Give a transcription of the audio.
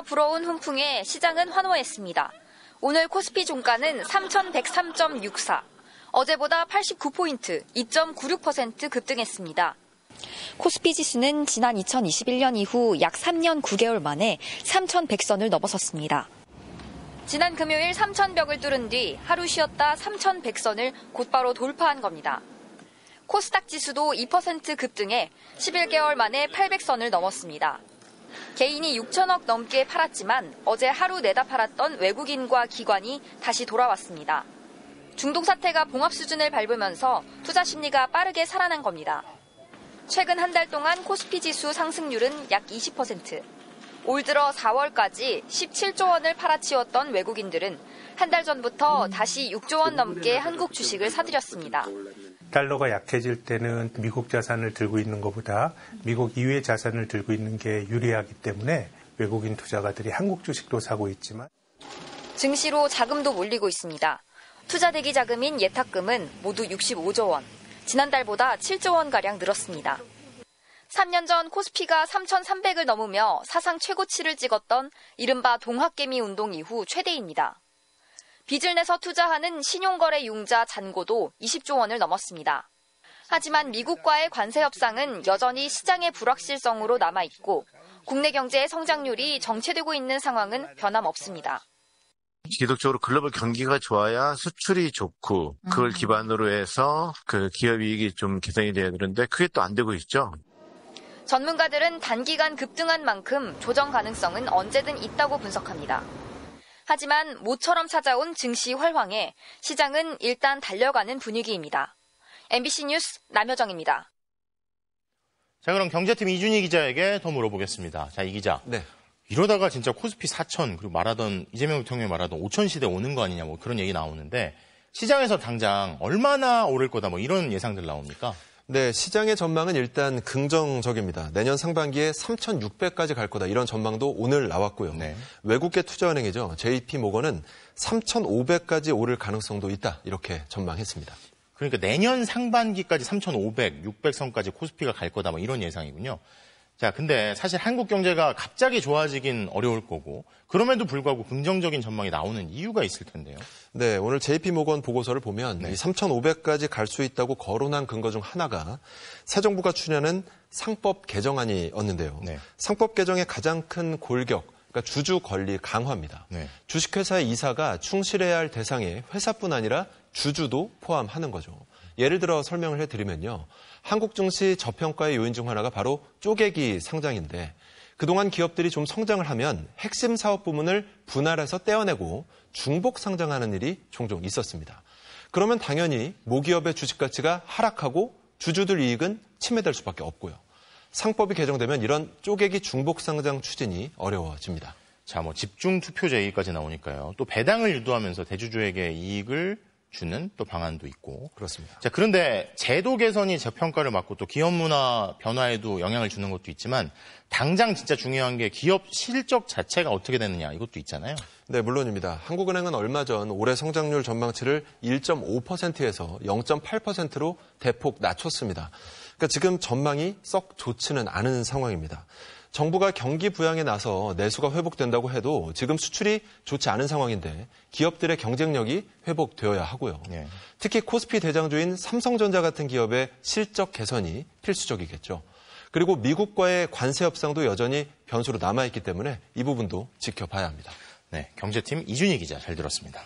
불어온 훈풍에 시장은 환호했습니다. 오늘 코스피 종가는 3,103.64, 어제보다 89포인트, 2.96% 급등했습니다. 코스피 지수는 지난 2021년 이후 약 3년 9개월 만에 3,100선을 넘어섰습니다. 지난 금요일 3,100을 뚫은 뒤 하루 쉬었다 3,100선을 곧바로 돌파한 겁니다. 코스닥 지수도 2% 급등해 11개월 만에 800선을 넘었습니다. 개인이 6천억 넘게 팔았지만 어제 하루 내다 팔았던 외국인과 기관이 다시 돌아왔습니다. 중동 사태가 봉합 수준을 밟으면서 투자 심리가 빠르게 살아난 겁니다. 최근 한 달 동안 코스피 지수 상승률은 약 20%. 올 들어 4월까지 17조 원을 팔아치웠던 외국인들은 한 달 전부터 다시 6조 원 넘게 한국 주식을 사들였습니다. 달러가 약해질 때는 미국 자산을 들고 있는 것보다 미국 이외의 자산을 들고 있는 게 유리하기 때문에 외국인 투자가들이 한국 주식도 사고 있지만 증시로 자금도 몰리고 있습니다. 투자 대기 자금인 예탁금은 모두 65조 원, 지난달보다 7조 원가량 늘었습니다. 3년 전 코스피가 3,300을 넘으며 사상 최고치를 찍었던 이른바 동학개미 운동 이후 최대입니다. 빚을 내서 투자하는 신용거래 융자 잔고도 20조 원을 넘었습니다. 하지만 미국과의 관세 협상은 여전히 시장의 불확실성으로 남아있고 국내 경제의 성장률이 정체되고 있는 상황은 변함없습니다. 지속적으로 글로벌 경기가 좋아야 수출이 좋고 그걸 기반으로 해서 그 기업 이익이 좀 개선이 돼야 되는데 그게 또 안 되고 있죠. 전문가들은 단기간 급등한 만큼 조정 가능성은 언제든 있다고 분석합니다. 하지만 모처럼 찾아온 증시 활황에 시장은 일단 달려가는 분위기입니다. MBC 뉴스 남효정입니다. 자, 그럼 경제팀 이준희 기자에게 더 물어보겠습니다. 자, 이 기자. 네. 이러다가 진짜 코스피 4천 그리고 말하던 이재명 대통령이 말하던 5천 시대 오는 거 아니냐 뭐 그런 얘기 나오는데 시장에서 당장 얼마나 오를 거다 뭐 이런 예상들 나옵니까? 네, 시장의 전망은 일단 긍정적입니다. 내년 상반기에 3,600까지 갈 거다. 이런 전망도 오늘 나왔고요. 네. 외국계 투자은행이죠. JP모건은 3,500까지 오를 가능성도 있다. 이렇게 전망했습니다. 그러니까 내년 상반기까지 3,500, 600선까지 코스피가 갈 거다 뭐 이런 예상이군요. 자, 근데 사실 한국 경제가 갑자기 좋아지긴 어려울 거고 그럼에도 불구하고 긍정적인 전망이 나오는 이유가 있을 텐데요. 네, 오늘 JP모건 보고서를 보면 네. 이 3,500까지 갈 수 있다고 거론한 근거 중 하나가 새 정부가 추진하는 상법 개정안이었는데요. 네. 상법 개정의 가장 큰 골격, 그러니까 주주 권리 강화입니다. 네. 주식회사의 이사가 충실해야 할 대상에 회사뿐 아니라 주주도 포함하는 거죠. 예를 들어 설명을 해드리면요. 한국 증시 저평가의 요인 중 하나가 바로 쪼개기 상장인데 그동안 기업들이 좀 성장을 하면 핵심 사업 부문을 분할해서 떼어내고 중복 상장하는 일이 종종 있었습니다. 그러면 당연히 모기업의 주식 가치가 하락하고 주주들 이익은 침해될 수밖에 없고요. 상법이 개정되면 이런 쪼개기 중복 상장 추진이 어려워집니다. 자, 뭐 집중 투표제 얘기까지 나오니까요. 또 배당을 유도하면서 대주주에게 이익을 주는 또 방안도 있고. 그렇습니다. 자, 그런데 제도 개선이 저평가를 막고 또 기업 문화 변화에도 영향을 주는 것도 있지만 당장 진짜 중요한 게 기업 실적 자체가 어떻게 되느냐 이것도 있잖아요. 네, 물론입니다. 한국은행은 얼마 전 올해 성장률 전망치를 1.5%에서 0.8%로 대폭 낮췄습니다. 그러니까 지금 전망이 썩 좋지는 않은 상황입니다. 정부가 경기 부양에 나서 내수가 회복된다고 해도 지금 수출이 좋지 않은 상황인데 기업들의 경쟁력이 회복되어야 하고요. 네. 특히 코스피 대장주인 삼성전자 같은 기업의 실적 개선이 필수적이겠죠. 그리고 미국과의 관세 협상도 여전히 변수로 남아있기 때문에 이 부분도 지켜봐야 합니다. 네, 경제팀 이준희 기자 잘 들었습니다.